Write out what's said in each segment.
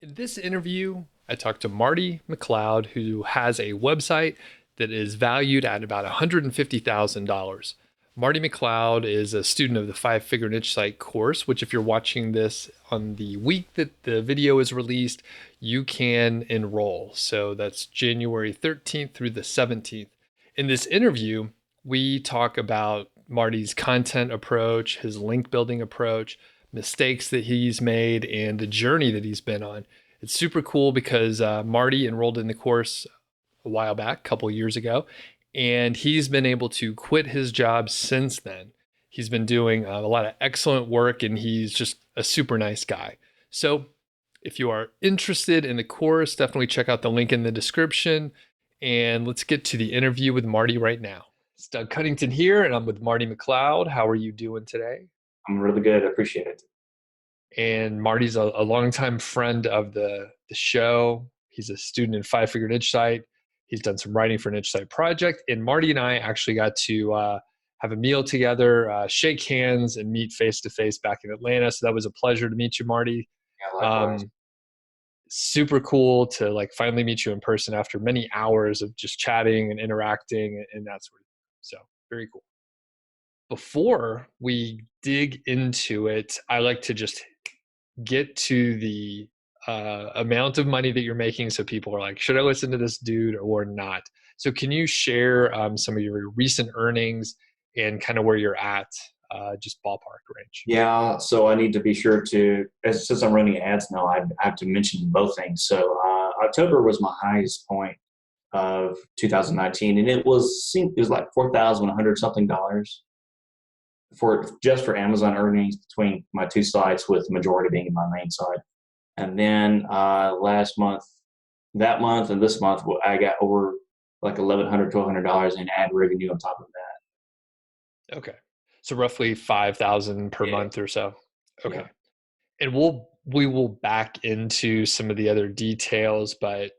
In this interview, I talked to Marty McLeod, who has a website that is valued at about $150,000. Marty McLeod is a student of the Five Figure Niche Site course, which, if you're watching this on the week that the video is released, you can enroll. So that's January 13th through the 17th. In this interview, we talk about Marty's content approach, his link building approach, mistakes that he's made, and the journey that he's been on. It's super cool because Marty enrolled in the course a while back, a couple years ago, and he's been able to quit his job since then. He's been doing a lot of excellent work, and he's just a super nice guy. So, if you are interested in the course, definitely check out the link in the description. And let's get to the interview with Marty right now. It's Doug Cunnington here, and I'm with Marty McLeod. How are you doing today? I'm really good. I appreciate it. And Marty's a longtime friend of the show. He's a student in Five Figure Niche Site. He's done some writing for Niche Site Project. And Marty and I actually got to have a meal together, shake hands, and meet face to face back in Atlanta. So that was a pleasure to meet you, Marty. Yeah, likewise. Um, Super cool to like finally meet you in person after many hours of just chatting and interacting and that sort of thing. So very cool. Before we dig into it, I like to just get to the amount of money that you're making so people are like, should I listen to this dude or not? So can you share some of your recent earnings and kind of where you're at, just ballpark range? Yeah, so I need to be sure to, since I'm running ads now, I have to mention both things. So October was my highest point of 2019, and it was like 4,100 something dollars for just for Amazon earnings between my two sites, with the majority being in my main site. And then last month, that month, and this month, I got over like 1,100, $1,200 in ad revenue on top of that. Okay. So roughly 5,000 per Yeah, month or so. yeah. Okay. And we will back into some of the other details, but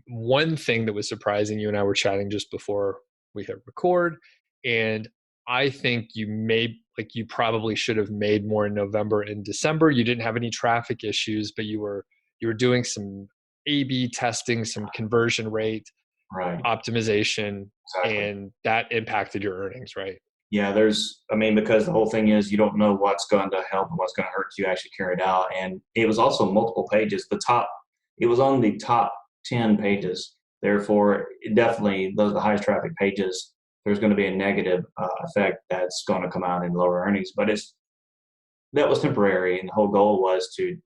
one thing that was surprising, you and I were chatting just before we hit record, and I think you probably should have made more in November and December. You didn't have any traffic issues, but you were doing some A/B testing, some conversion rate Right. optimization, Exactly. and that impacted your earnings, right? Yeah, because the whole thing is you don't know what's going to help and what's going to hurt you actually carry it out. And it was also multiple pages. It was on the top 10 pages. Therefore, definitely those are the highest traffic pages. There's going to be a negative effect that's going to come out in lower earnings. But that was temporary. And the whole goal was to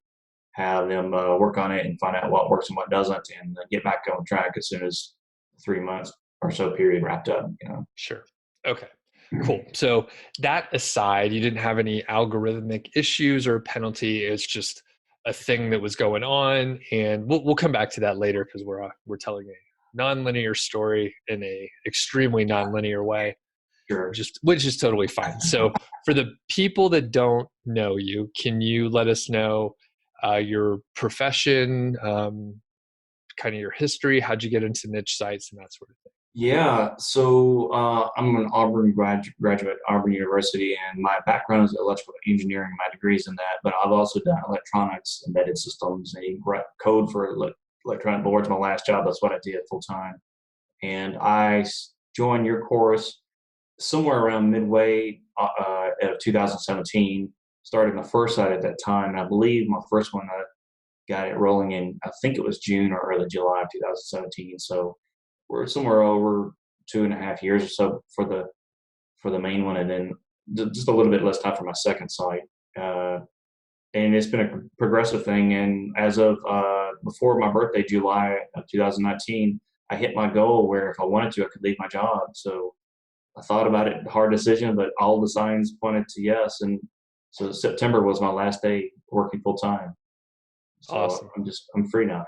have them work on it and find out what works and what doesn't, and get back on track as soon as the 3 months or so period wrapped up. Sure. Okay. Cool. So that aside, you didn't have any algorithmic issues or penalty. It's just a thing that was going on, and we'll come back to that later because we're telling a nonlinear story in a extremely nonlinear way, Sure. just which is totally fine. So for the people that don't know you, can you let us know your profession, kind of your history, how'd you get into niche sites and that sort of thing? Yeah, so I'm an Auburn graduate, Auburn University, and my background is electrical engineering. My degree's in that, but I've also done electronics, embedded systems, and code for electronic boards. My last job, that's what I did full time. And joined your course somewhere around midway of 2017. Started my first site at that time, and I believe my first one I got it rolling in, I think it was June or early July of 2017. So we're somewhere over 2.5 years or so for the main one, and then just a little bit less time for my second site. Uh, and it's been a progressive thing. And as of before my birthday, July of 2019, I hit my goal where if I wanted to, I could leave my job. So I thought about it, hard decision, but all the signs pointed to yes. And so September was my last day working full time. So Awesome. I'm free now.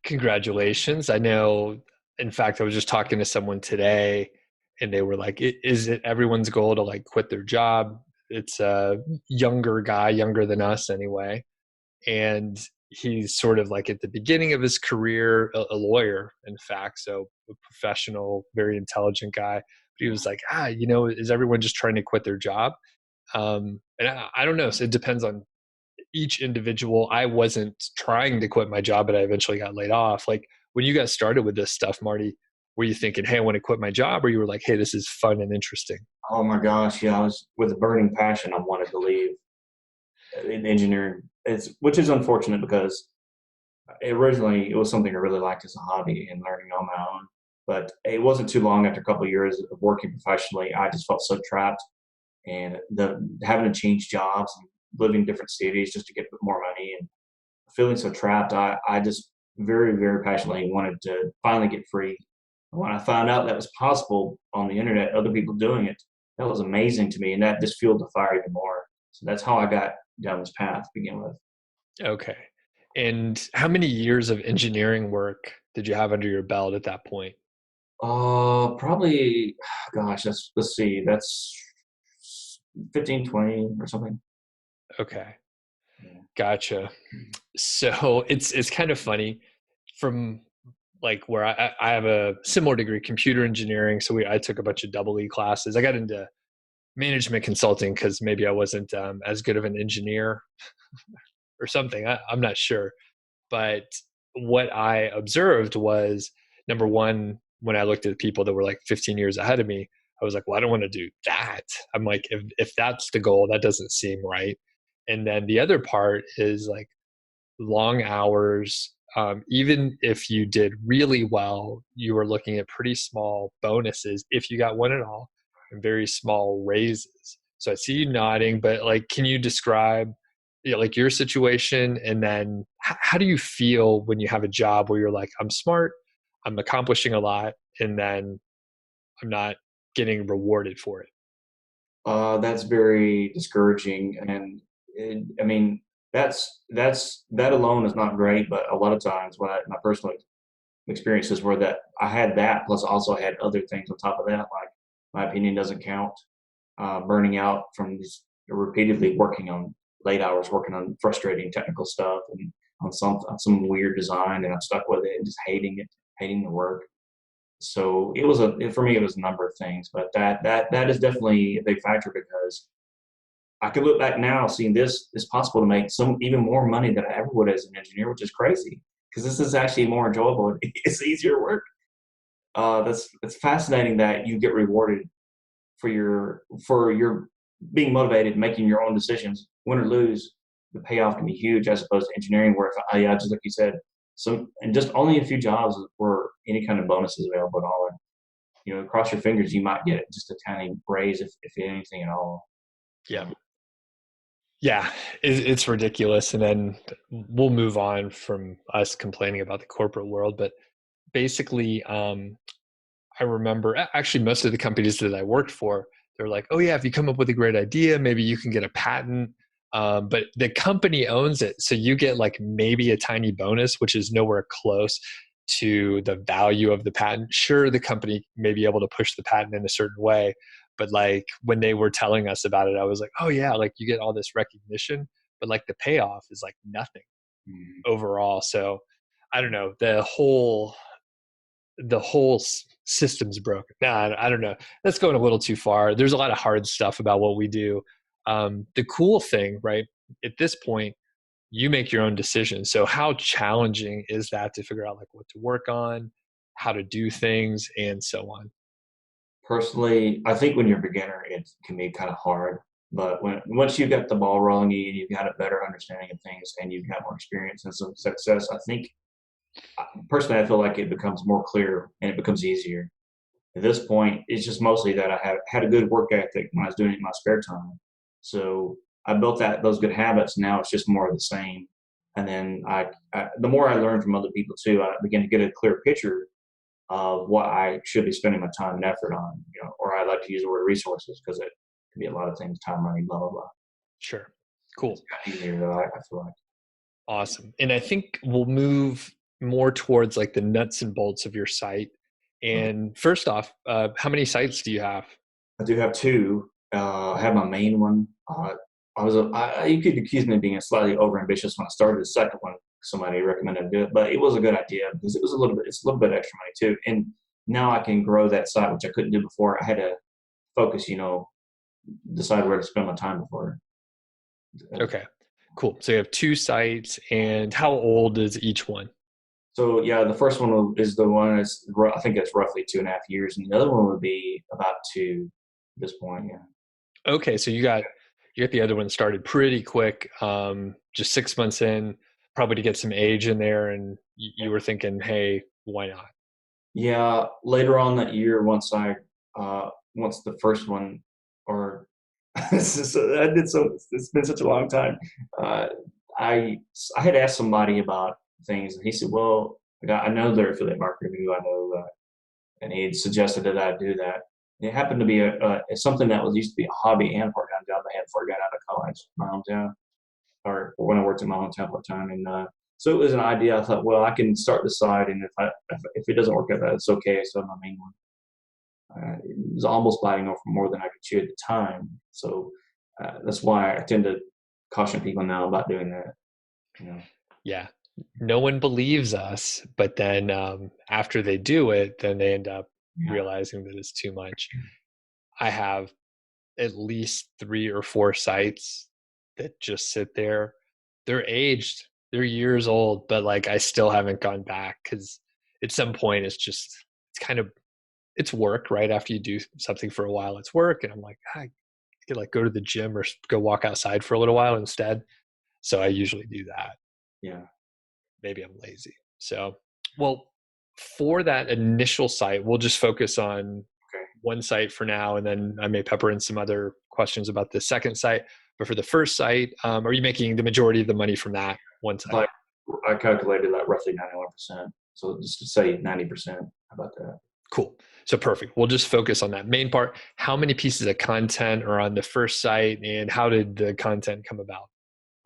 Congratulations. I know, in fact, I was just talking to someone today and they were like, Is it everyone's goal to like quit their job?" It's a younger guy, younger than us anyway. And he's sort of like at the beginning of his career, a lawyer, in fact. So a professional, very intelligent guy. But he was like, is everyone just trying to quit their job? And I don't know. So it depends on each individual, I wasn't trying to quit my job, but I eventually got laid off. Like when you got started with this stuff, Marty, were you thinking, hey, I want to quit my job? Or you were like, hey, this is fun and interesting? Oh my gosh, yeah, I was with a burning passion. I wanted to leave in engineering, which is unfortunate because originally it was something I really liked as a hobby and learning on my own. But it wasn't too long after a couple of years of working professionally, I just felt so trapped, and the having to change jobs and living in different cities just to get more money and feeling so trapped. I just very, very passionately wanted to finally get free. When I found out that was possible on the internet, other people doing it, that was amazing to me, and that just fueled the fire even more. So that's how I got down this path to begin with. Okay. And how many years of engineering work did you have under your belt at that point? Probably, gosh, let's see, that's 15, 20 or something. Okay. Yeah. Gotcha. So it's kind of funny from like where I have a similar degree, computer engineering. So I took a bunch of double E classes. I got into management consulting because maybe I wasn't as good of an engineer or something. I'm not sure. But what I observed was number one, when I looked at people that were like 15 years ahead of me, I was like, well, I don't want to do that. I'm like, if that's the goal, that doesn't seem right. And then the other part is like long hours. Even if you did really well, you were looking at pretty small bonuses if you got one at all, and very small raises. So I see you nodding, but like, can you describe, like your situation, and then how do you feel when you have a job where you're like, I'm smart, I'm accomplishing a lot, and then I'm not getting rewarded for it? That's very discouraging, and I mean, that alone is not great. But a lot of times, my personal experiences were that I had that, plus also I had other things on top of that, like my opinion doesn't count, burning out from just repeatedly working on late hours, working on frustrating technical stuff and on some weird design, and I'm stuck with it and just hating it, hating the work. So for me it was a number of things, but that is definitely a big factor because I could look back now seeing this is possible to make some even more money than I ever would as an engineer, which is crazy because this is actually more enjoyable. It's easier work. That's it's fascinating that you get rewarded for your being motivated, making your own decisions, win or lose. The payoff can be huge as opposed to engineering, where if, yeah, just like you said, some and just only a few jobs where any kind of bonuses available at all. And, cross your fingers, you might get just a tiny raise if anything at all. Yeah. Yeah, it's ridiculous. And then we'll move on from us complaining about the corporate world. But basically, I remember actually most of the companies that I worked for, they're like, oh, yeah, if you come up with a great idea, maybe you can get a patent. But the company owns it. So you get like maybe a tiny bonus, which is nowhere close to the value of the patent. Sure, the company may be able to push the patent in a certain way, but like when they were telling us about it, I was like, oh yeah, like you get all this recognition, but like the payoff is like nothing Mhm. overall. So I don't know, the whole system's broken. Nah, I don't know. That's going a little too far. There's a lot of hard stuff about what we do. The cool thing, right? At this point, you make your own decisions. So how challenging is that to figure out like what to work on, how to do things, and so on? Personally, I think when you're a beginner, it can be kind of hard. But once you get the ball rolling and you've got a better understanding of things and you've got more experience and some success, I think personally I feel like it becomes more clear and it becomes easier. At this point, it's just mostly that I have had a good work ethic when I was doing it in my spare time. So I built those good habits. Now it's just more of the same. And then the more I learn from other people too, I begin to get a clear picture of what I should be spending my time and effort on. Or I like to use the word resources because it can be a lot of things: time, money, blah blah blah. Sure. It's Cool. gotten easier though. I feel like. Awesome. And I think we'll move more towards like the nuts and bolts of your site. Okay. And first off, how many sites do you have? I do have two. I have my main one. You could accuse me of being slightly overambitious when I started the second one. Somebody recommended I do it, but it was a good idea because it's a little bit extra money too. And now I can grow that site, which I couldn't do before. I had to focus, decide where to spend my time before. Okay. Cool. So you have two sites, and how old is each one? So yeah, the first one is the one that's I think it's roughly 2.5 years, and the other one would be about two at this point. Yeah. Okay, so you got the other one started pretty quick, just 6 months in, probably to get some age in there, and you were thinking, hey, why not? Yeah, later on that year, once the first one, or I did so. It's been such a long time. Uh, I I had asked somebody about things, and he said, "Well, I know they're affiliate marketing. I know that," and he had suggested that I do that. And it happened to be something that was used to be a hobby and a part-time job I had before I got out of college, in my hometown, or when I worked in my hometown part-time, and so it was an idea. I thought, well, I can start the side, and if it doesn't work out, that's okay. So my main one. It was almost biting off more than I could chew at the time. So that's why I tend to caution people now about doing that. You know, Yeah, no one believes us, but then after they do it, then they end up yeah, realizing that it's too much. I have at least 3 or 4 sites that just sit there. They're aged, they're years old, but like I still haven't gone back because at some point it's kind of it's work, right? After you do something for a while, it's work, and I'm like, I could like go to the gym or go walk outside for a little while instead. So I usually do that. yeah, Maybe I'm lazy. So, well, for that initial site, we'll just focus on okay. one site for now, and then I may pepper in some other questions about the second site. But for the first site, are you making the majority of the money from that one site? Like I calculated that roughly 91%. So just to say 90%. How about that? Cool. So perfect. We'll just focus on that main part. How many pieces of content are on the first site, and how did the content come about?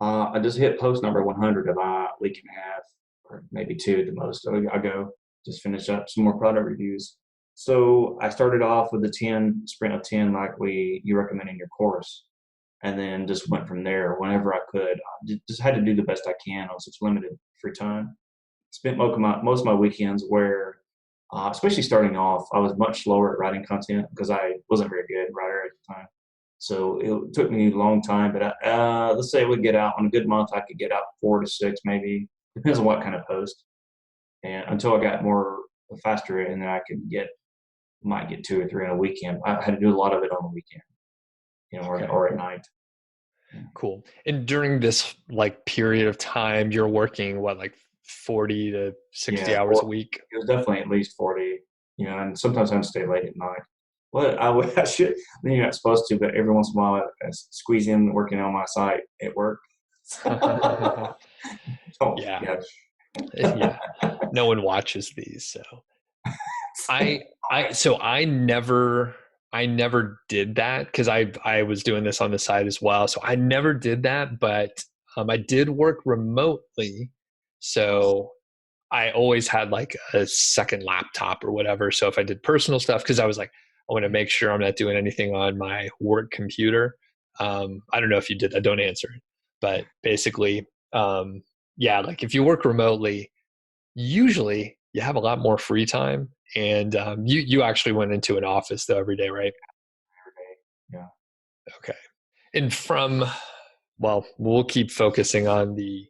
I just hit post number 100 about a week and a half, or maybe two at the most. So I go just finish up some more product reviews. So I started off with the 10 sprint of 10, like you recommend in your course, and then just went from there whenever I could. I just had to do the best I can on such limited free time. Spent most of my weekends where, especially starting off, I was much slower at writing content because I wasn't very good writer at the time. So it took me a long time, but let's say I would get out on a good month, I could get out 4 to 6, maybe depends on what kind of post. And until I got more faster, and then I could might get 2 or 3 on a weekend. I had to do a lot of it on the weekend, Okay. or at night. Yeah. Cool. And during this like period of time, you're working what, like 40 to 60 Yeah, hours a week? it was definitely at least 40, and sometimes I'd stay late at night. Well, I would, I should, you're not supposed to, but every once in a while I squeeze in working on my site at work. Oh, Yeah. yeah. Yeah. No one watches these, so I never did that because I was doing this on the side as well. So I never did that, but I did work remotely. So I always had like a second laptop or whatever. So if I did personal stuff, because I was like, I want to make sure I'm not doing anything on my work computer. I don't know if you did that, don't answer it. But basically, yeah, like if you work remotely, usually you have a lot more free time. And you actually went into an office though every day, right? Yeah. Okay. And well, we'll keep focusing on the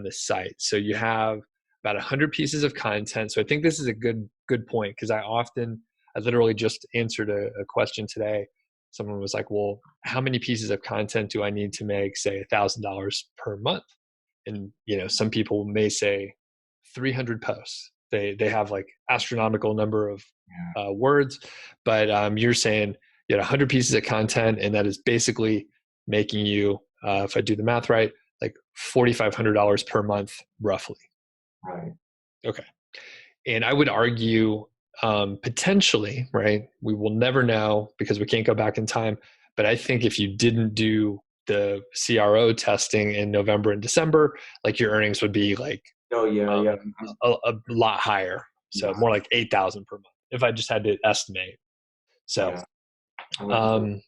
site. So you have about 100 pieces of content. So I think this is a good point because I literally just answered a question today. Someone was like, "Well, how many pieces of content do I need to make, say, $1,000 per month?" And some people may say 300 posts. They have like astronomical number of Yeah. words, but you're saying you had 100 pieces of content, and that is basically making you, if I do the math right, like $4,500 per month, roughly. Right. Okay. And I would argue potentially, right? We will never know because we can't go back in time. But I think if you didn't do the CRO testing in November and December, like your earnings would be like Oh, yeah, um, yeah. a lot higher. So Yeah. more like 8,000 per month if I just had to estimate. So Yeah. I would agree. um,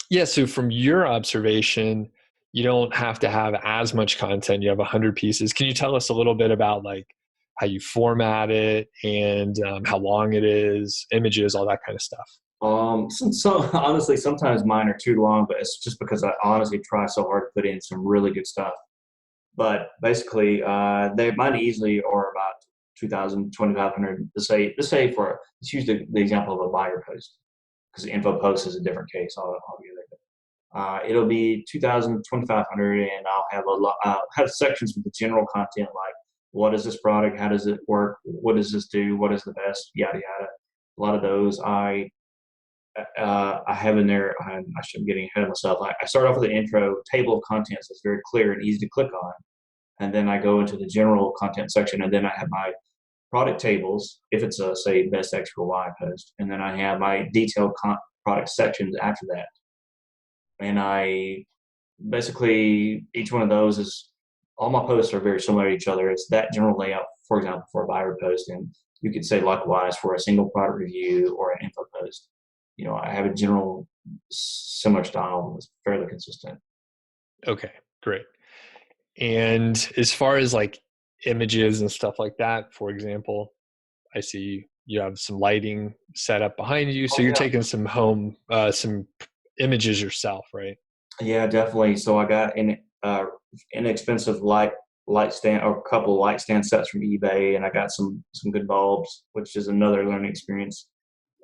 yeah, so from your observation, you don't have to have as much content. You have 100 pieces. Can you tell us a little bit about like how you format it and how long it is, images, all that kind of stuff? So honestly, sometimes mine are too long, but it's just because I honestly try so hard to put in some really good stuff. But basically, they mine easily are about 2,000, 2,500. Let's say for let's use the example of a buyer post because the info post is a different case altogether. It'll be 2,000, 2,500, and I'll have have sections with the general content like what is this product, how does it work, what does this do, what is the best, yada yada. A lot of those I have in there. I should be getting ahead of myself. I start off with an intro table of contents that's very clear and easy to click on, and then I go into the general content section, and then I have my product tables if it's a say best X or Y post, and then I have my detailed product sections after that. And I basically each one of those is all my posts are very similar to each other. It's that general layout, for example, for a buyer post, and you could say likewise for a single product review or an info post. I have a general similar style that's fairly consistent. Okay, great. And as far as like images and stuff like that, for example, I see you have some lighting set up behind you. So Oh you're yeah, taking some images yourself, right? yeah, definitely. So I got an inexpensive light stand or a couple of light stand sets from eBay, and I got some good bulbs, which is another learning experience.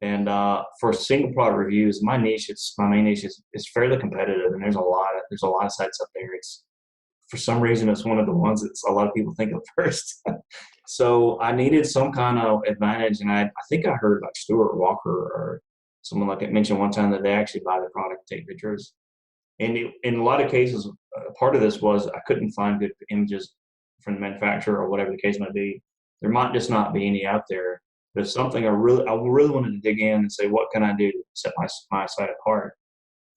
And for single product reviews, my main niche is fairly competitive, and there's a lot of sites up there. It's for some reason it's one of the ones that a lot of people think of first. So I needed some kind of advantage, and I think I heard like Stuart Walker or someone like that mentioned one time that they actually buy the product, take pictures, and in a lot of cases, part of this was I couldn't find good images from the manufacturer or whatever the case might be. There might just not be any out there. But if something I really wanted to dig in and say, what can I do to set my site apart?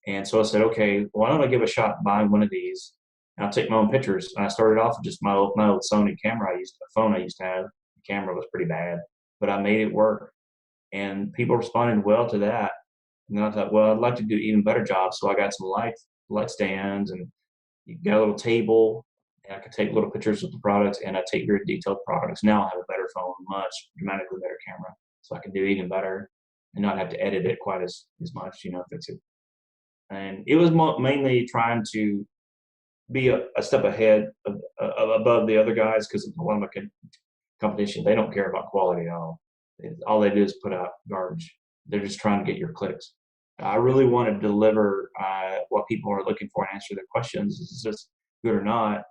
And so I said, okay, why don't I give a shot buying one of these? And I'll take my own pictures. And I started off with just my old Sony camera a phone I used to have. The camera was pretty bad, but I made it work. And people responded well to that. And then I thought, well, I'd like to do an even better job. So I got some light stands and you got a little table. And I could take little pictures of the products and I take very detailed products. Now I have a better phone, much dramatically better camera. So I can do even better and not have to edit it quite as much, fix it. And it was mainly trying to be a step ahead above the other guys because a lot of my competition, they don't care about quality at all. All they do is put out garbage. They're just trying to get your clicks. I really want to deliver what people are looking for and answer their questions. Is this good or not?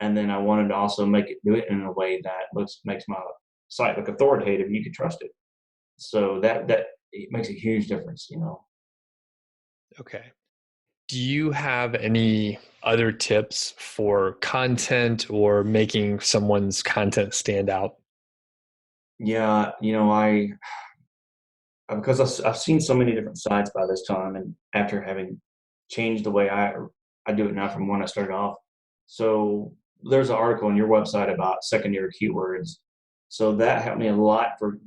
And then I wanted to also do it in a way that makes my site look authoritative and you can trust it. So that it makes a huge difference. Okay. Do you have any other tips for content or making someone's content stand out? Yeah, I because I've seen so many different sites by this time, and after having changed the way I do it now from when I started off. So there's an article on your website about secondary keywords. So that helped me a lot for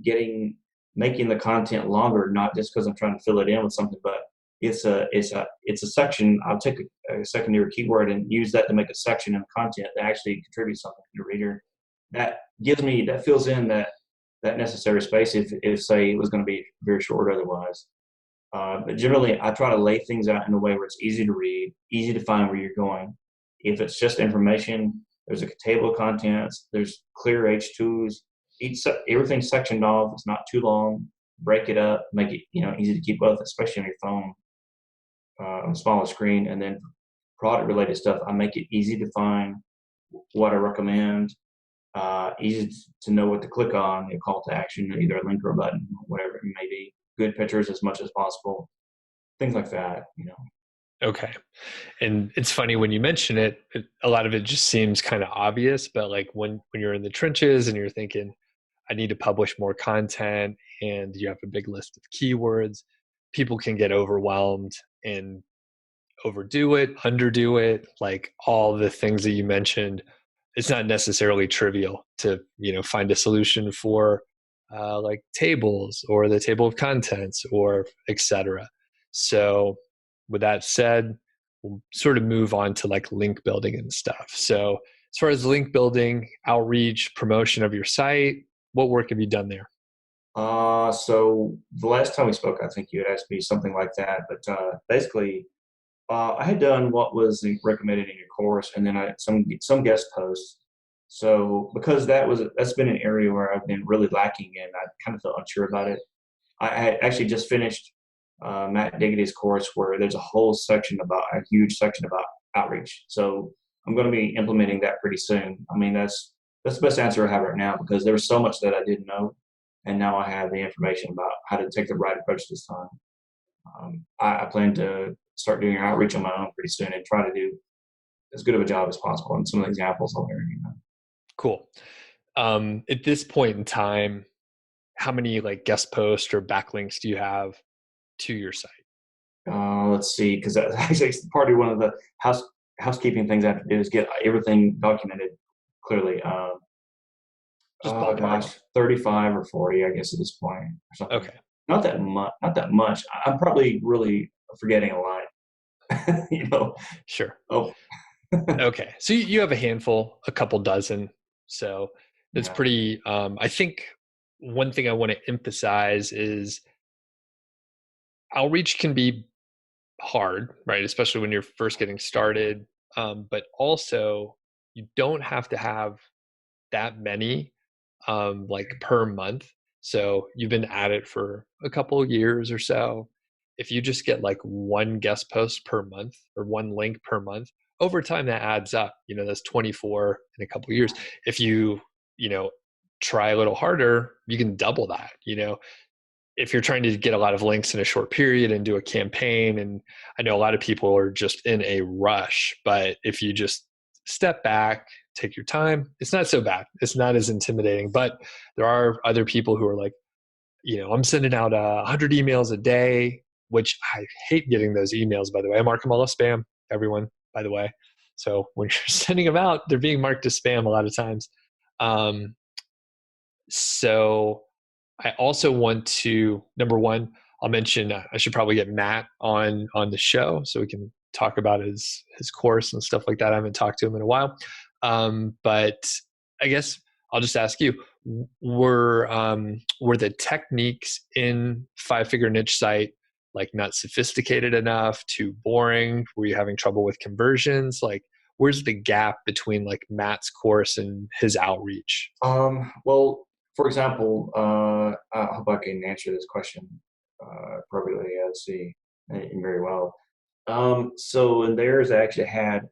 making the content longer, not just because I'm trying to fill it in with something, but it's a section. I'll take a secondary keyword and use that to make a section in content that actually contributes something to the reader. That fills in that necessary space if say it was going to be very short otherwise. But generally, I try to lay things out in a way where it's easy to read, easy to find where you're going. If it's just information, there's a table of contents, there's clear H2s, everything's sectioned off, it's not too long, break it up, make it easy to keep up, especially on your phone, on a smaller screen. And then product related stuff, I make it easy to find what I recommend, easy to know what to click on, a call to action, either a link or a button, whatever it may be. Good pictures as much as possible, things like that. Okay. And it's funny when you mention a lot of it just seems kind of obvious, but like when you're in the trenches and you're thinking, I need to publish more content and you have a big list of keywords, people can get overwhelmed and overdo it, underdo it, like all the things that you mentioned. It's not necessarily trivial to, find a solution for like tables or the table of contents or etc. So with that said, we'll sort of move on to like link building and stuff. So as far as link building, outreach, promotion of your site, what work have you done there? So the last time we spoke, I think you had asked me something like that. But basically, I had done what was recommended in your course, and then I some guest posts. So because that's been an area where I've been really lacking, and I kind of felt unsure about it. I had actually just finished Matt Diggity's course, where there's a huge section about outreach. So I'm going to be implementing that pretty soon. I mean, that's the best answer I have right now because there was so much that I didn't know, and now I have the information about how to take the right approach this time. I plan to start doing outreach on my own pretty soon and try to do as good of a job as possible. And some of the examples I'll learn. Cool. At this point in time, how many like guest posts or backlinks do you have to your site? Let's see, because that's actually part of one of the housekeeping things I have to do is get everything documented clearly. Just Oh ballpark. gosh, 35 or 40, I guess at this point, or something. Okay, Not that much. Not that much. I'm probably really forgetting a lot. you know. sure. Oh, Okay, so you have a handful, a couple dozen. So it's yeah. pretty. I think one thing I want to emphasize is outreach can be hard, right? Especially when you're first getting started. But also, you don't have to have that many like per month. So you've been at it for a couple of years or so. If you just get like one guest post per month or one link per month, over time that adds up. That's 24 in a couple of years. If you know, try a little harder, you can double that. If you're trying to get a lot of links in a short period and do a campaign, and I know a lot of people are just in a rush, but if you just step back, take your time, it's not so bad. It's not as intimidating. But there are other people who are like, I'm sending out 100 emails a day, which I hate getting those emails, by the way. I mark them all as spam, everyone, by the way. So when you're sending them out, they're being marked as spam a lot of times. Um, so I also want to, number one, I'll mention I should probably get Matt on the show so we can talk about his course and stuff like that. I haven't talked to him in a while, but I guess I'll just ask you: were the techniques in Five Figure Niche Site like not sophisticated enough, too boring? Were you having trouble with conversions? Like, where's the gap between like Matt's course and his outreach? Well, for example, I hope I can answer this question appropriately. Let's see, very well. So in theirs, I actually had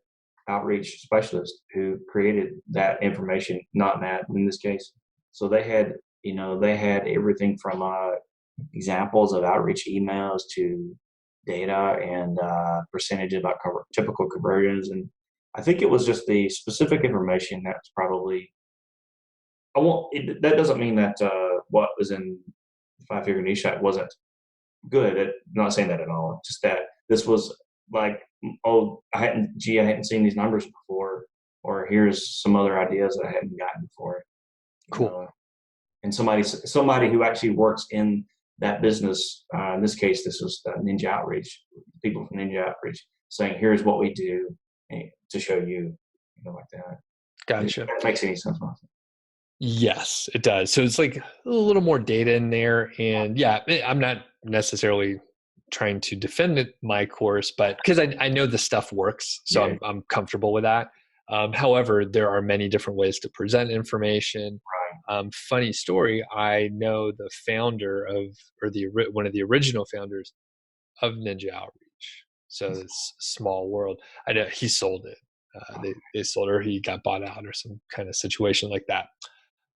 outreach specialist who created that information, not Matt in this case. So they had everything from examples of outreach emails to data and percentage of typical conversions. And I think it was just the specific information that's probably I won't. That doesn't mean that what was in Five Figure Niche Shack wasn't good. I'm not saying that at all. Just that this was like, oh, I hadn't seen these numbers before, or here's some other ideas that I hadn't gotten before. You Cool. know, and somebody who actually works in that business. In this case, this was Ninja Outreach. People from Ninja Outreach saying, "Here's what we do to show you," like that. If Gotcha. that makes any sense. Yes, it does. So it's like a little more data in there. And yeah, I'm not necessarily trying to defend my course, but because I know the stuff works, so Yeah. I'm comfortable with that. However, there are many different ways to present information. Funny story, I know the founder of, or one of the original founders of Ninja Outreach. So it's small world. I know he sold it. They sold her. He got bought out or some kind of situation like that.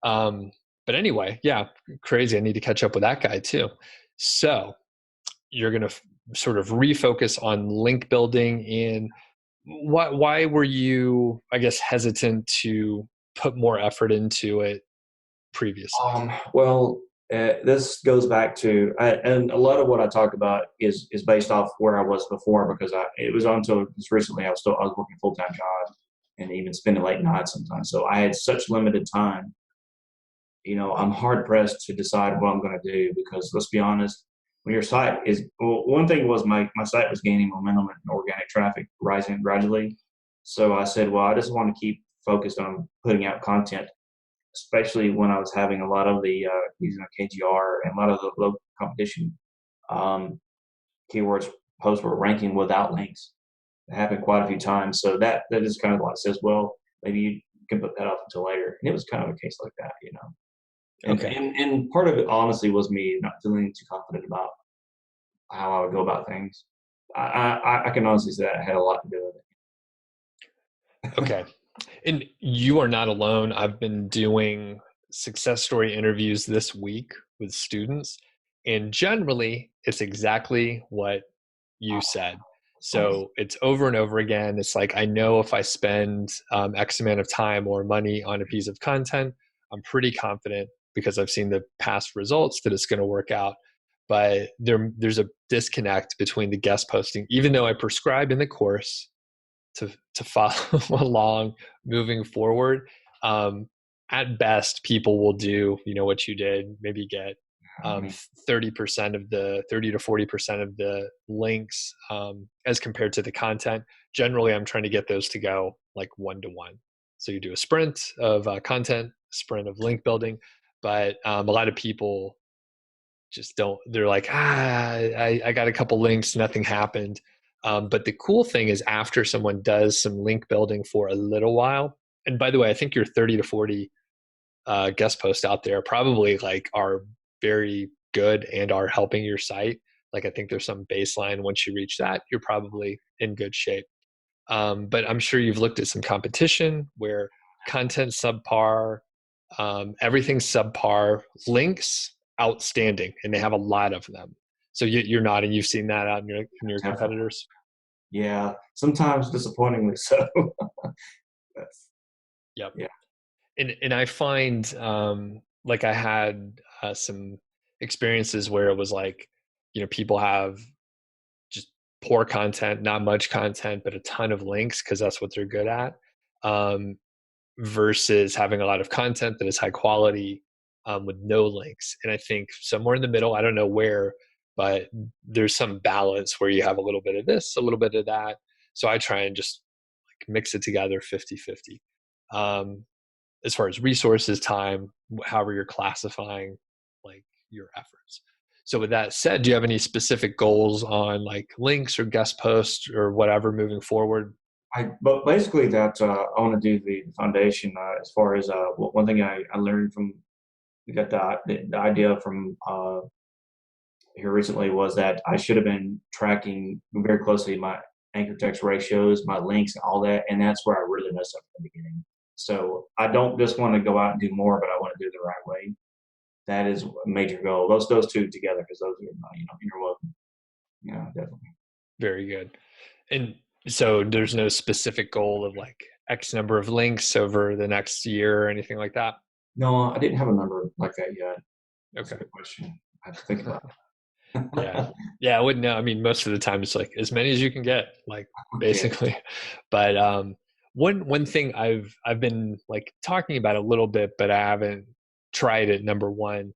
Um, but anyway, yeah, crazy. I need to catch up with that guy too. So you're going to sort of refocus on link building. And why were you, I guess, hesitant to put more effort into it previously? Well, this goes back to, and a lot of what I talk about is based off where I was before because it was until just recently I was working a full time job and even spending late nights sometimes. So I had such limited time. I'm hard pressed to decide what I'm going to do because let's be honest, when your site is well, one thing was my site was gaining momentum and organic traffic rising gradually. So I said, well, I just want to keep focused on putting out content especially when I was having a lot of the using a KGR and a lot of the low competition um, keywords posts were ranking without links. It happened quite a few times. So that is kind of what it says, well, maybe you can put that off until later. And it was kind of a case like that, you know. Okay. And part of it honestly was me not feeling too confident about how I would go about things. I can honestly say that had a lot to do with it. Okay. And you are not alone. I've been doing success story interviews this week with students, and generally, it's exactly what you said. Nice. So it's over and over again. It's like, I know if I spend X amount of time or money on a piece of content, I'm pretty confident because I've seen the past results that it's going to work out. But there's a disconnect between the guest posting, even though I prescribe in the course to follow along moving forward. Um, at best, people will do what you did, maybe get I mean, 30% of the 30 to 40% of the links as compared to the content. Generally, I'm trying to get those to go like 1-to-1. So you do a sprint of content, sprint of link building, but a lot of people just don't. They're like, I got a couple links, nothing happened. But the cool thing is, after someone does some link building for a little while, and by the way, I think your 30 to 40 guest posts out there probably like are very good and are helping your site. Like, I think there's some baseline. Once you reach that, you're probably in good shape. But I'm sure you've looked at some competition where content subpar, everything's subpar, links outstanding, and they have a lot of them. So you're nodding. You've seen that out in your definitely. competitors. Yeah, sometimes disappointingly so. That's, Yep. yeah, And I find like I had some experiences where it was like, people have just poor content, not much content, but a ton of links because that's what they're good at. Um, versus having a lot of content that is high quality with no links. And I think somewhere in the middle, I don't know where, but there's some balance where you have a little bit of this, a little bit of that. So I try and just like mix it together 50-50. Um, as far as resources, time, however you're classifying like your efforts. So with that said, do you have any specific goals on like links or guest posts or whatever moving forward? but basically that I want to do the foundation as far as one thing I learned from got the idea from here recently was that I should have been tracking very closely my anchor text ratios, my links, and all that, and that's where I really messed up in the beginning. So I don't just want to go out and do more, but I want to do it the right way. That is a major goal. Those two together, because those are interwoven. Yeah, definitely. Very good. And so there's no specific goal of like X number of links over the next year or anything like that? No, I didn't have a number like that yet. That's a Okay. good question. I have to think about Yeah. it. Yeah, I wouldn't know. I mean, most of the time it's like as many as you can get, like Okay. basically. But one thing I've been like talking about a little bit, but I haven't tried it, number one,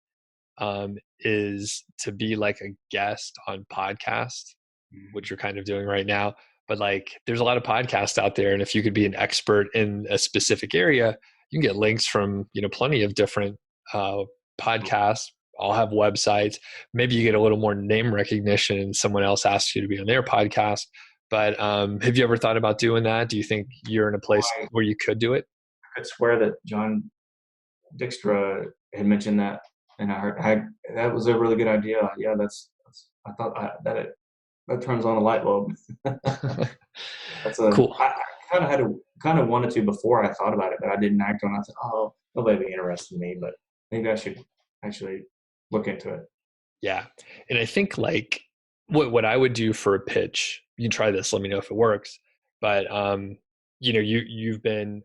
is to be like a guest on podcast, which Mhm. you're kind of doing right now. But like there's a lot of podcasts out there. And if you could be an expert in a specific area, you can get links from, plenty of different uh, podcasts, all have websites. Maybe you get a little more name recognition and someone else asks you to be on their podcast. But have you ever thought about doing that? Do you think you're in a place I where you could do it? could swear that John Dykstra had mentioned that, and that was a really good idea. Yeah, that's I thought that turns on a light bulb. That's a Cool. I kind of wanted to before I thought about it, but I didn't act on it. I said, oh, nobody be interested in me, but maybe I should actually look into it. Yeah. And I think like what I would do for a pitch, you can try this, let me know if it works. But you've been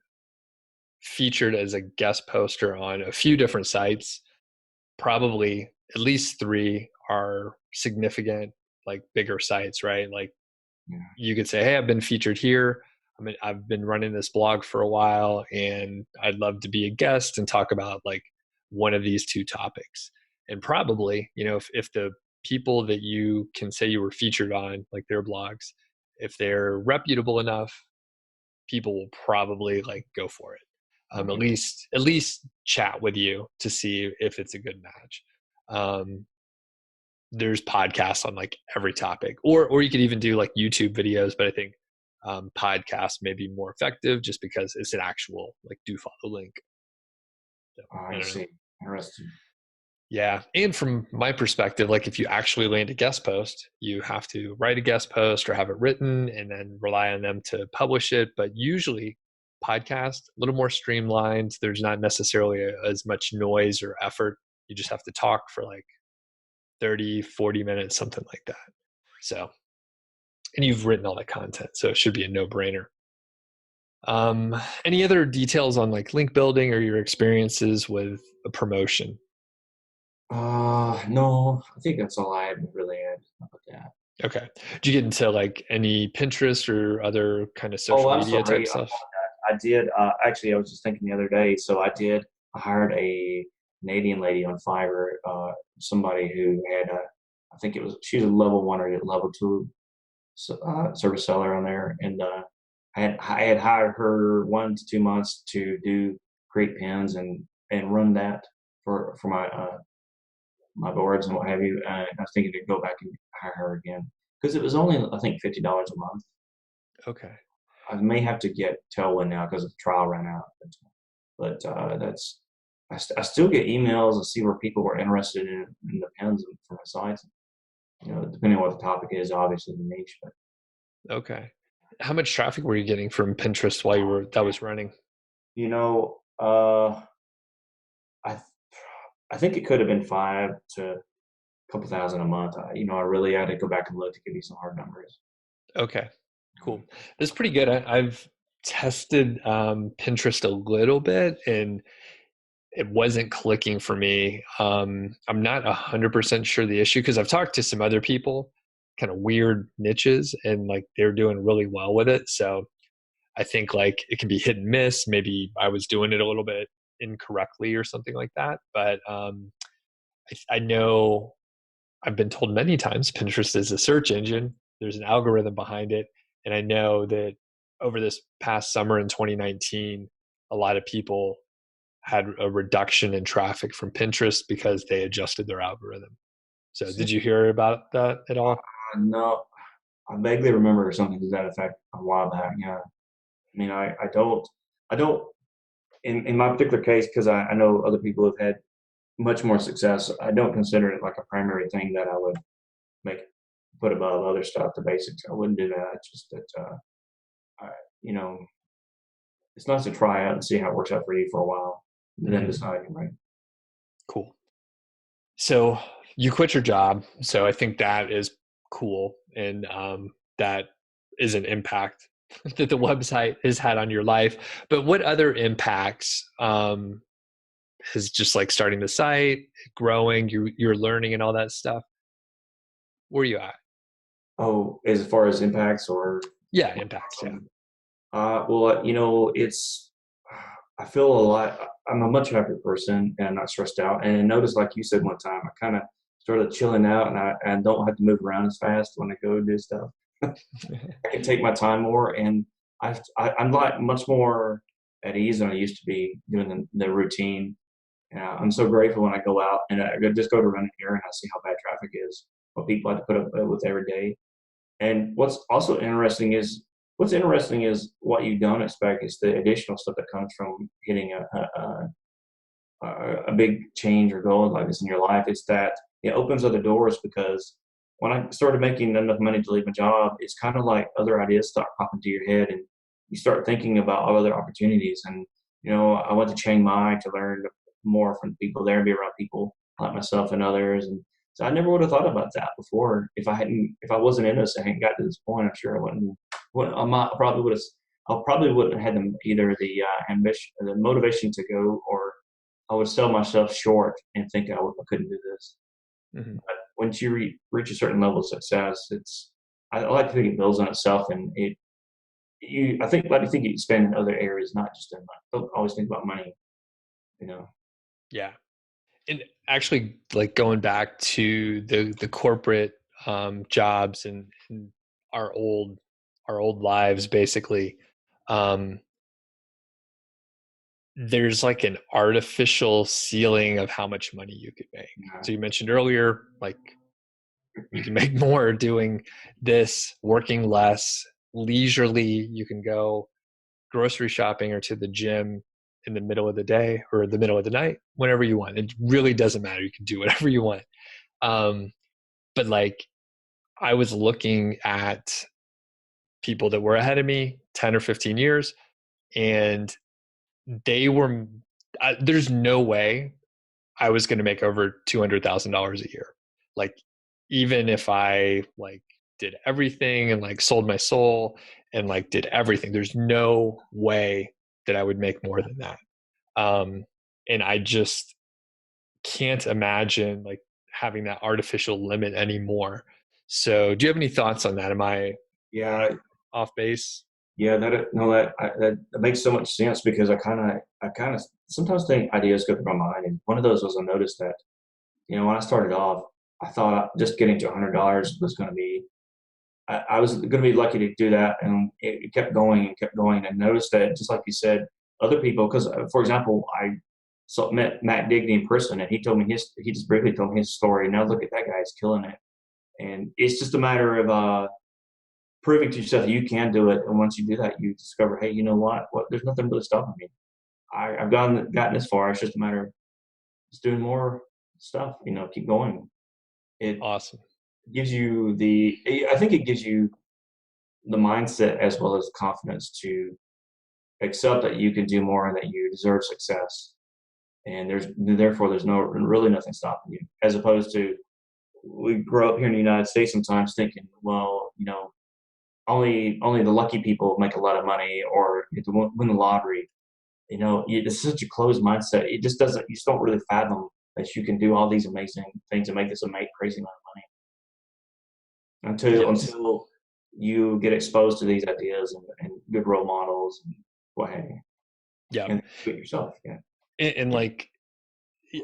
featured as a guest poster on a few different sites. Probably at least three are significant, like bigger sites, right? Like Yeah. you could say, hey, I've been featured here. I mean, I've been running this blog for a while and I'd love to be a guest and talk about like one of these two topics. And probably, if the people that you can say you were featured on, like their blogs, if they're reputable enough, people will probably like go for it. At Okay. least chat with you to see if it's a good match. Um, there's podcasts on like every topic, or you could even do like YouTube videos, but I think podcasts may be more effective just because it's an actual like do follow link. So, I I don't know. see. Interesting. Yeah. And from my perspective, like if you actually land a guest post, you have to write a guest post or have it written and then rely on them to publish it. But usually, podcast, a little more streamlined. There's not necessarily as much noise or effort. You just have to talk for like 30, 40 minutes, something like that. So, and you've written all that content. So it should be a no brainer. Any other details on like link building or your experiences with a promotion? No, I think that's all I had really had about that. Okay. Did you get into like any Pinterest or other kind of Oh, social I'm media type sorry. stuff? I did. Actually, I was just thinking the other day. So I hired a Canadian lady on Fiverr. Somebody who had, I think she was a level one or level two service seller on there, and I had hired her 1 to 2 months to do create pins and run that for my boards and what have you. And I was thinking to go back and hire her again because it was only I think $50 a month. Okay. I may have to get Tailwind now because the trial ran out. But I still get emails and see where people were interested in the pens for my sites. Depending on what the topic is, obviously the niche. But Okay. How much traffic were you getting from Pinterest while you were that was running? you know, uh, I I think it could have been 5 to a couple thousand a month. I really had to go back and look to give you some hard numbers. Okay. Cool. That's pretty good. I've tested Pinterest a little bit and it wasn't clicking for me. I'm not 100% sure the issue because I've talked to some other people, kind of weird niches, and like they're doing really well with it. So I think like it can be hit and miss. Maybe I was doing it a little bit incorrectly or something like that. But I know I've been told many times Pinterest is a search engine. There's an algorithm behind it. And I know that over this past summer in 2019, a lot of people had a reduction in traffic from Pinterest because they adjusted their algorithm. So So, did you hear about that at all? no, I vaguely remember something to that effect a while back. Yeah, I mean, I don't, in my particular case, because I know other people have had much more success. I don't consider it like a primary thing that I would make put above other stuff, the basics. I wouldn't do that. It's just that, I, you know, it's nice to try out and see how it works out for you for a while, and then Mm-hmm. decide, right? Cool. So you quit your job. So I think that is cool. And that is an impact that the website has had on your life. But what other impacts is just like starting the site, growing, you're learning and all that stuff? Where are you at? Oh, as far as impacts or Yeah, impacts. Yeah. um, well, it's I feel a lot. I'm a much happier person, and I'm not stressed out. And I noticed, like you said one time, I kind of started chilling out, and I don't have to move around as fast when I go do stuff. I can take my time more, and I'm like much more at ease than I used to be doing the routine. I'm so grateful when I go out and just go to run here and I see how bad traffic is, what people have to put up with every day. And what's interesting is what you don't expect is the additional stuff that comes from hitting a big change or goal like this in your life. It's that it opens other doors because when I started making enough money to leave my job, it's kind of like other ideas start popping to your head and you start thinking about all other opportunities. And, I went to Chiang Mai to learn more from people there and be around people like myself and others. And so I never would have thought about that before. If I wasn't in this, I hadn't got to this point, I'm sure I probably wouldn't have had either the ambition, the motivation to go, or I would sell myself short and think I couldn't do this. Hmm. But once you reach a certain level of success, I like to think it builds on itself, and I think like to think you expand in other areas, not just in money. Don't always think about money, you know. Yeah. And actually, like going back to the corporate jobs and our old our old lives, basically, um, there's like an artificial ceiling of how much money you could make. Yeah. So you mentioned earlier, like you can make more doing this, working less, leisurely. You can go grocery shopping or to the gym in the middle of the day or the middle of the night, whenever you want. It really doesn't matter. You can do whatever you want. Um, but like I was looking at people that were ahead of me 10 or 15 years, and they were, there's no way I was going to make over $200,000 a year. Like, even if I like did everything and like sold my soul and like did everything, there's no way that I would make more than that. And I just can't imagine like having that artificial limit anymore. So, do you have any thoughts on that? Am I Yeah, off base? yeah, that makes so much sense because I kind of sometimes think ideas go through my mind, and one of those was I noticed that when I started off, I thought just getting to $100 was going to be I was going to be lucky to do that, and it kept going and kept going. And noticed that just like you said, other people, because for example, met Matt Digney in person, and he just briefly told me his story. Now look at that guy, he's killing it, and it's just a matter of proving to yourself that you can do it. And once you do that, you discover, hey, you know what? There's nothing really stopping me. I've gotten this far. It's just a matter of just doing more stuff. Keep going. It Awesome. gives you I think it gives you the mindset as well as confidence to accept that you can do more and that you deserve success. And therefore there's no really nothing stopping you. As opposed to we grow up here in the United States sometimes thinking, well, only the lucky people make a lot of money or get to win the lottery. It's such a closed mindset. It just doesn't. You just don't really fathom that you can do all these amazing things and make this crazy amount of money Yes. until you get exposed to these ideas and good role models and well, hey, Yeah. and do it yourself. Yeah. And like,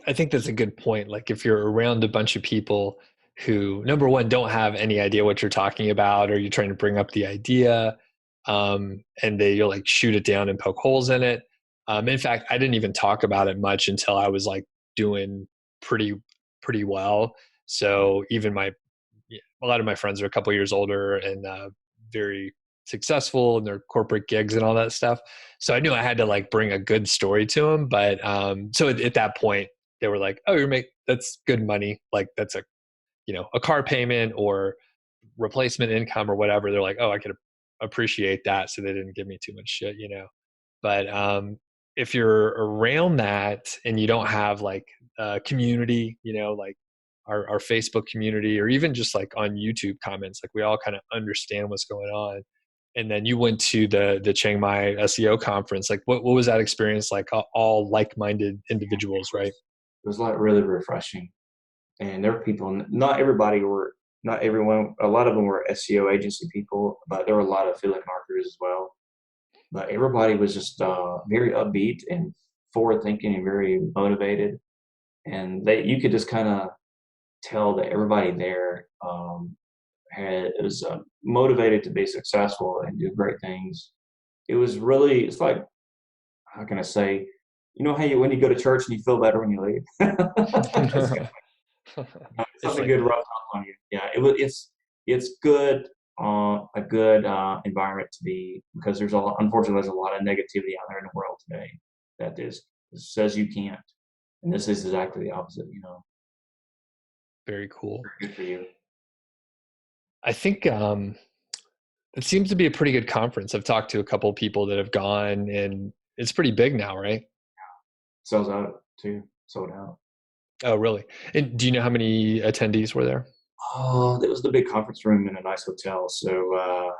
I think that's a good point. Like, if you're around a bunch of people who, number one, don't have any idea what you're talking about, or you're trying to bring up the idea, and you'll like shoot it down and poke holes in it. In fact, I didn't even talk about it much until I was like doing pretty pretty well. So even a lot of my friends are a couple years older and very successful in their corporate gigs and all that stuff. So I knew I had to like bring a good story to them. But so at that point, they were like, "Oh, that's good money. Like that's a car payment or replacement income or whatever." They're like, "Oh, I could appreciate that." So they didn't give me too much shit. But if you're around that and you don't have like a community, like our Facebook community, or even just like on YouTube comments, like we all kind of understand what's going on. And then you went to the Chiang Mai SEO conference. Like, what was that experience like? All like-minded individuals, right? It was like really refreshing. And there were people. Not everyone. A lot of them were SEO agency people, but there were a lot of affiliate marketers as well. But everybody was just very upbeat and forward thinking and very motivated. And you could just kind of tell that everybody there was motivated to be successful and do great things. It's like, how can I say, how when you go to church and you feel better when you leave. It's It's something like good that. rubs off on you. Yeah, it's good, a good environment to be because unfortunately, there's a lot of negativity out there in the world today that says you can't, and this is exactly the opposite. Very cool. Good for you. I think it seems to be a pretty good conference. I've talked to a couple of people that have gone, and it's pretty big now, right? Sells out too. Sold out. Oh, really? And do you know how many attendees were there? Oh, it was the big conference room in a nice hotel. So,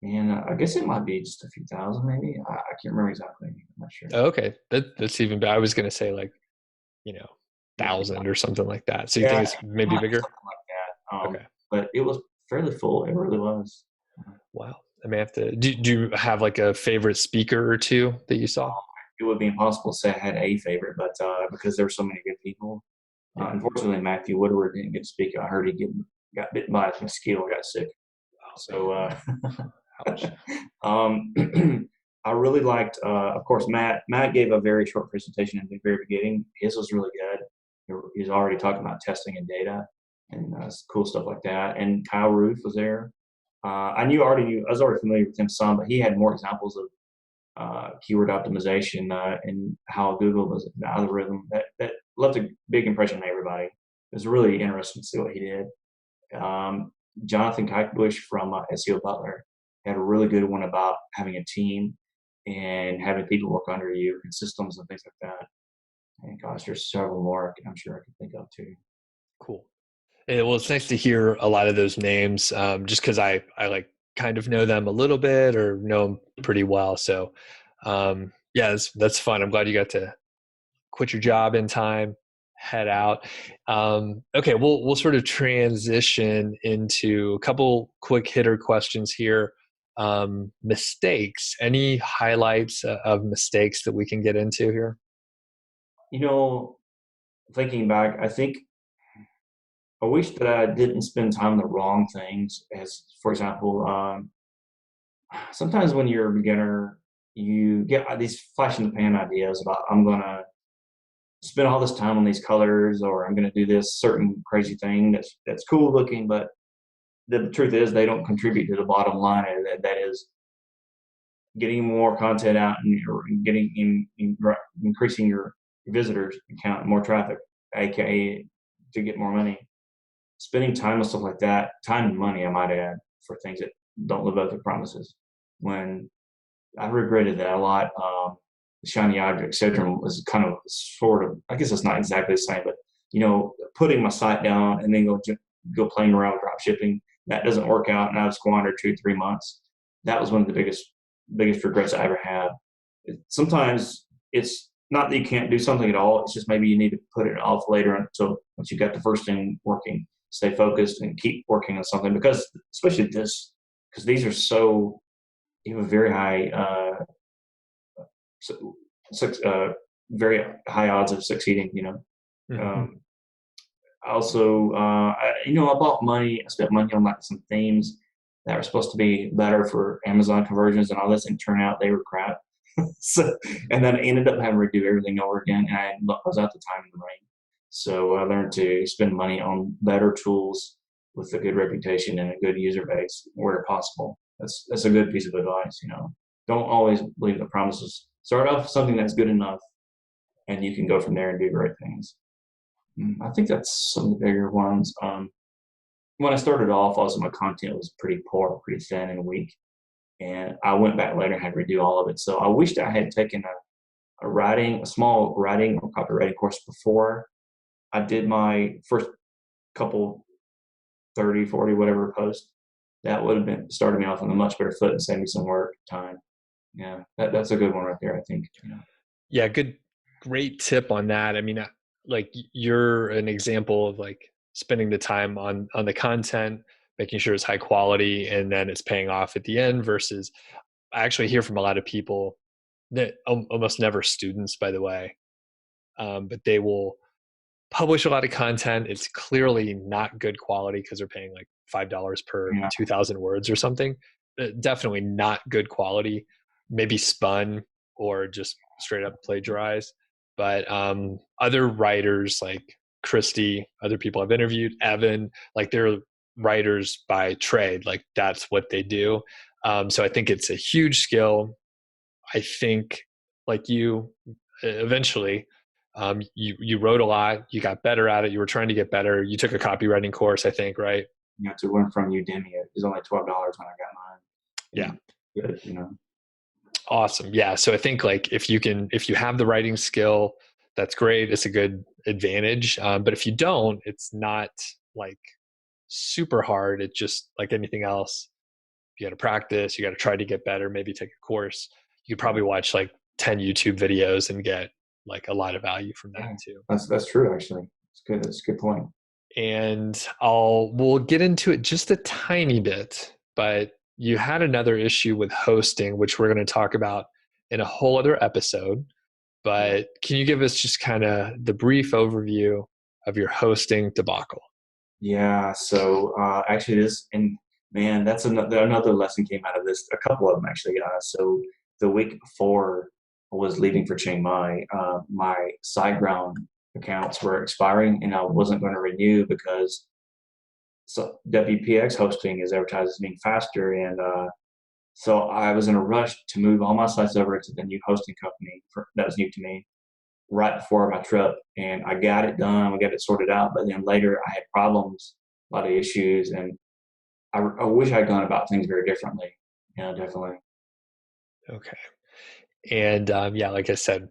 man, I guess it might be just a few thousand, maybe. I can't remember exactly. I'm not sure. Oh, okay, that's even better. I was going to say like you know Yeah, thousand or something like that. So you yeah, think it it's maybe might be bigger? something like that. Okay. But it was fairly full. It really was. Wow. I may have to. Do you have like a favorite speaker or two that you saw? It would be impossible to say I had a favorite, but because there were so many good people. Yeah. Unfortunately, Matthew Woodward didn't get to speak. I heard got bitten by a mosquito and got sick. Oh So, man. Ouch. um, I really liked, of course, Matt. Matt gave a very short presentation at the very beginning. His was really good. He was already talking about testing and data and cool stuff like that. And Kyle Ruth was there. I was already familiar with him some, but he had more examples of keyword optimization and how Google was the algorithm that left a big impression on everybody. It was really interesting to see what he did. Jonathan Kikebush from SEO Butler had a really good one about having a team and having people work under you and systems and things like that. And gosh, there's several more I'm sure I can think of too. Cool. Well, it's nice to hear a lot of those names, just because I like kind of know them a little bit or know them pretty well. So, yeah, that's fun. I'm glad you got to quit your job in time, head out. Okay, we'll sort of transition into a couple quick hitter questions here. Mistakes. Any highlights of mistakes that we can get into here? You know, thinking back, I wish that I didn't spend time on the wrong things. As for example, sometimes when you're a beginner, you get these flash in the pan ideas about I'm gonna spend all this time on these colors, or I'm gonna do this certain crazy thing that's cool looking, but the truth is they don't contribute to the bottom line. And that is getting more content out and increasing your visitors count, more traffic, aka to get more money. Spending time on stuff like that, time and money, I might add, for things that don't live up to promises. When I regretted that a lot. The shiny object syndrome was kind of sort of, I guess it's not exactly the same, but putting my site down and then go playing around with drop shipping, that doesn't work out, and I've squandered 2-3 months. That was one of the biggest regrets I ever had. Sometimes it's not that you can't do something at all. It's just maybe you need to put it off later until once you got the first thing working. Stay focused and keep working on something, because especially because these are so, you have a very high very high odds of succeeding. Mm-hmm. Also, I spent money on like some themes that were supposed to be better for Amazon conversions and all this, and turned out they were crap. So, and then I ended up having to do everything over again, and I was out the time and the money. So I learned to spend money on better tools with a good reputation and a good user base where possible. That's a good piece of advice. Don't always believe the promises. Start off with something that's good enough, and you can go from there and do great things. I think that's some of the bigger ones. When I started off, also my content was pretty poor, pretty thin and weak, and I went back later and had to redo all of it. So I wished I had taken a small writing or copywriting course before I did my first couple 30, 40, whatever posts. That would have been started me off on a much better foot and saved me some work time. Yeah, that's a good one right there, I think. Yeah, great tip on that. I mean, like you're an example of like spending the time on the content, making sure it's high quality, and then it's paying off at the end. Versus, I actually hear from a lot of people that almost never students, by the way, but they will publish a lot of content. It's clearly not good quality because they're paying like $5 per Yeah. 2,000 words or something. Definitely not good quality. Maybe spun or just straight up plagiarized. But other writers like Christy, other people I've interviewed, Evan, like they're writers by trade. Like that's what they do. So I think it's a huge skill. I think, like you, eventually, you wrote a lot. You got better at it. You were trying to get better. You took a copywriting course, I think, right? To learn from Udemy. It was only $12 when I got mine. Yeah. Good. Awesome. Yeah. So I think like if you have the writing skill, that's great. It's a good advantage. But if you don't, it's not like super hard. It's just like anything else. You got to practice. You got to try to get better. Maybe take a course. You could probably watch like 10 YouTube videos and get like a lot of value from that too. That's true. Actually, it's good. That's a good point. And we'll get into it just a tiny bit, but you had another issue with hosting, which we're going to talk about in a whole other episode. But can you give us just kind of the brief overview of your hosting debacle? Yeah. So actually, that's another lesson came out of this. A couple of them actually. So the week before I was leaving for Chiang Mai, my SiteGround accounts were expiring, and I wasn't going to renew because so WPX hosting is advertised as being faster, and so I was in a rush to move all my sites over to the new hosting company that was new to me right before my trip, and I got it done. We got it sorted out, but then later I had problems, a lot of issues, and I wish I'd gone about things very differently. Yeah, definitely. Okay. And yeah, like I said,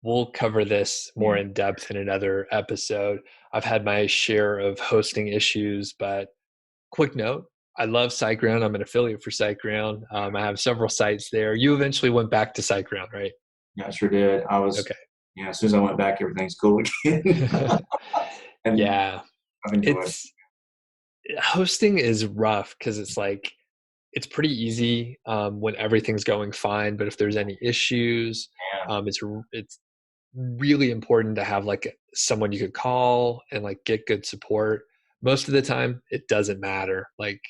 we'll cover this more Yeah, in depth in another episode. I've had my share of hosting issues, but quick note, I love SiteGround. I'm an affiliate for SiteGround. I have several sites there. You eventually went back to SiteGround, right? yeah, I sure did. I was, Okay. yeah, as soon as I went back, everything's cool again, and Yeah. I've enjoyed it. It's hosting is rough because it's like it's pretty easy when everything's going fine, but if there's any issues, Yeah, it's really important to have like someone you could call and like get good support. Most of the time, it doesn't matter. Like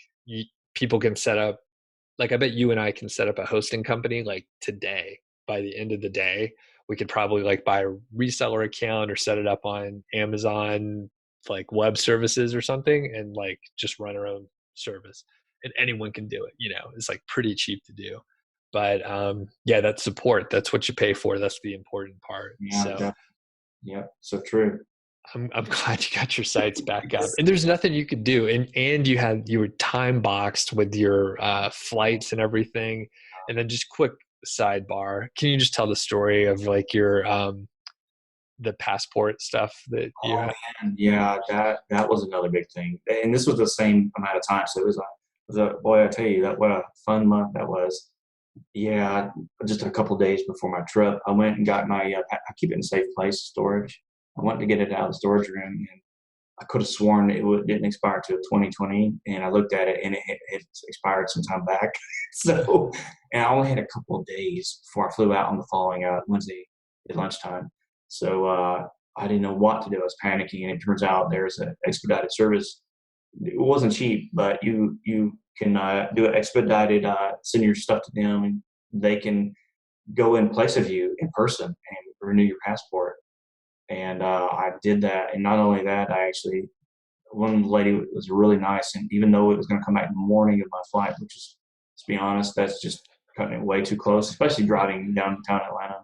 people can set up, like I bet you and I can set up a hosting company like today. By the end of the day, we could probably like buy a reseller account or set it up on Amazon, like web services or something, and like just run our own service. And anyone can do it. It's like pretty cheap to do. But yeah, that support, that's what you pay for. That's the important part. yeah, So definitely. Yeah, so true. I'm glad you got your sites back up. And there's nothing you could do. And you were time boxed with your flights and everything. And then just quick sidebar, can you just tell the story of like your the passport stuff that you Oh had? man, yeah, that was another big thing, and this was the same amount of time. So it was a boy. I tell you that what a fun month that was. Yeah, just a couple days before my trip, I went and got my. I keep it in a safe place, storage. I went to get it out of the storage room, and I could have sworn didn't expire till 2020, and I looked at it, and it expired some time back. So, and I only had a couple of days before I flew out on the following Wednesday at lunchtime. So I didn't know what to do. I was panicking, and it turns out there's an expedited service. It wasn't cheap, but you can do it expedited. Send your stuff to them, and they can go in place of you in person and renew your passport. And I did that, and not only that, I actually one lady was really nice, and even though it was going to come back in the morning of my flight, which is, to be honest, that's just cutting it way too close, especially driving downtown Atlanta.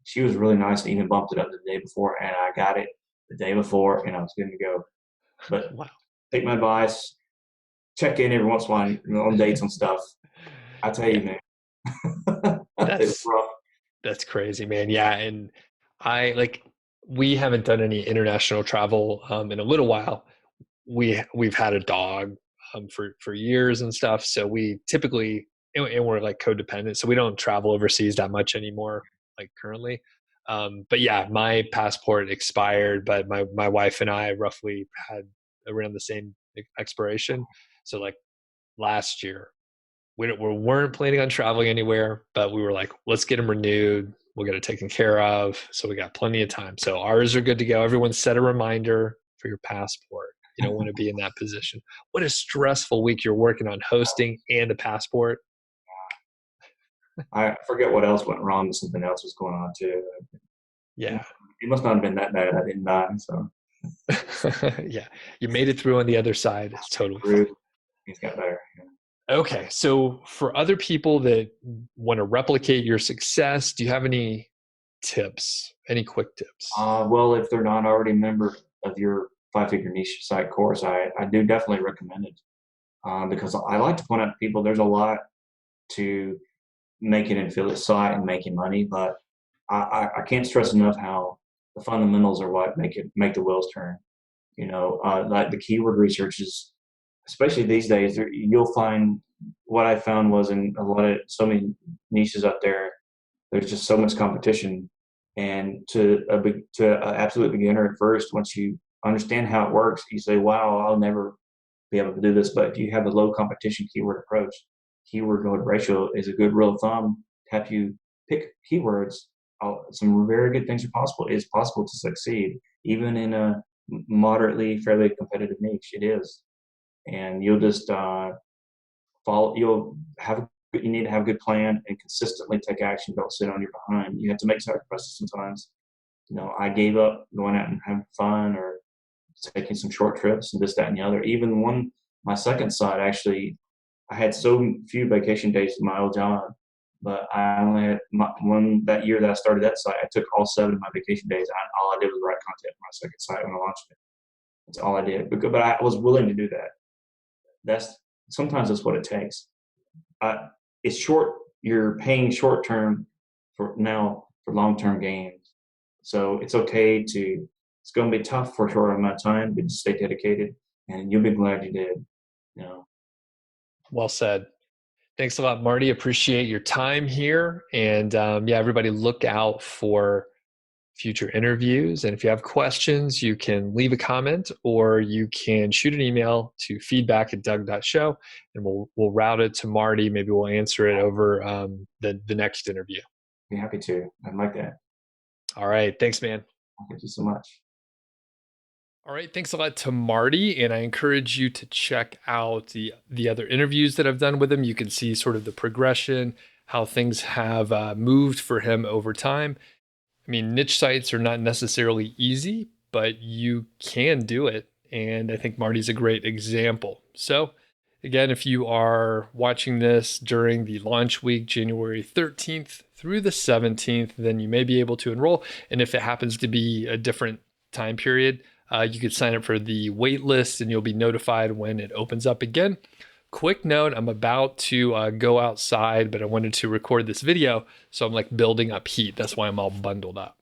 She was really nice and even bumped it up the day before, and I got it the day before, and I was good to go. But Wow. take my advice, check in every once in a while on dates and stuff. I tell Yeah, you, man, it was that's rough. that's crazy, man. Yeah, and I like we haven't done any international travel in a little while. We've had a dog for years and stuff, so we typically and we're like codependent, so we don't travel overseas that much anymore, like currently. But yeah, my passport expired, but my wife and I roughly had around the same expiration. So like last year, we weren't planning on traveling anywhere, but we were like, let's get them renewed. We'll get it taken care of. So we got plenty of time. So ours are good to go. Everyone set a reminder for your passport. You don't want to be in that position. What a stressful week you're working on hosting and a passport. I forget what else went wrong, but something else was going on too. Yeah. It must not have been that bad. I didn't die, so Yeah. You made it through on the other side. It's totally fine. through. Things got better. Okay. So for other people that want to replicate your success, do you have any tips? Any quick tips? Well, if they're not already a member of your five-figure niche site course, I do definitely recommend it because I like to point out to people there's a lot to making an affiliate site and making money, but I can't stress enough how the fundamentals are what make the wheels turn. Like the keyword research is, especially these days, you'll find what I found was in a lot of so many niches out there, there's just so much competition. And to an absolute beginner at first, once you understand how it works, you say, "Wow, I'll never be able to do this." But if you have a low competition keyword approach, keyword to ratio is a good rule of thumb. To help you pick keywords, some very good things are possible. It's possible to succeed even in a moderately fairly competitive niche. It is, and you'll just follow. You'll have you need to have a good plan and consistently take action. Don't sit on your behind. You have to make sacrifices sometimes. I gave up going out and having fun or taking some short trips and this, that, and the other. Even my second site, actually, I had so few vacation days in my old job, but I only had that year that I started that site. I took all 7 of my vacation days. All I did was write content for my second site when I launched it. That's all I did. But I was willing to do that. Sometimes that's what it takes. It's short. You're paying short term for long term gains. So it's okay to. It's going to be tough for a short amount of time, but just stay dedicated, and you'll be glad you did. Well said. Thanks a lot, Marty. Appreciate your time here. And everybody look out for future interviews. And if you have questions, you can leave a comment or you can shoot an email to feedback@doug.show, and we'll route it to Marty. Maybe we'll answer it over the next interview. Be happy to. I'd like that. All right. Thanks, man. Thank you so much. All right, thanks a lot to Marty, and I encourage you to check out the other interviews that I've done with him. You can see sort of the progression, how things have moved for him over time. I mean, niche sites are not necessarily easy, but you can do it, and I think Marty's a great example. So again, if you are watching this during the launch week, January 13th through the 17th, then you may be able to enroll, and if it happens to be a different time period, you could sign up for the wait list and you'll be notified when it opens up again. Quick note, I'm about to go outside, but I wanted to record this video, so I'm like building up heat. That's why I'm all bundled up.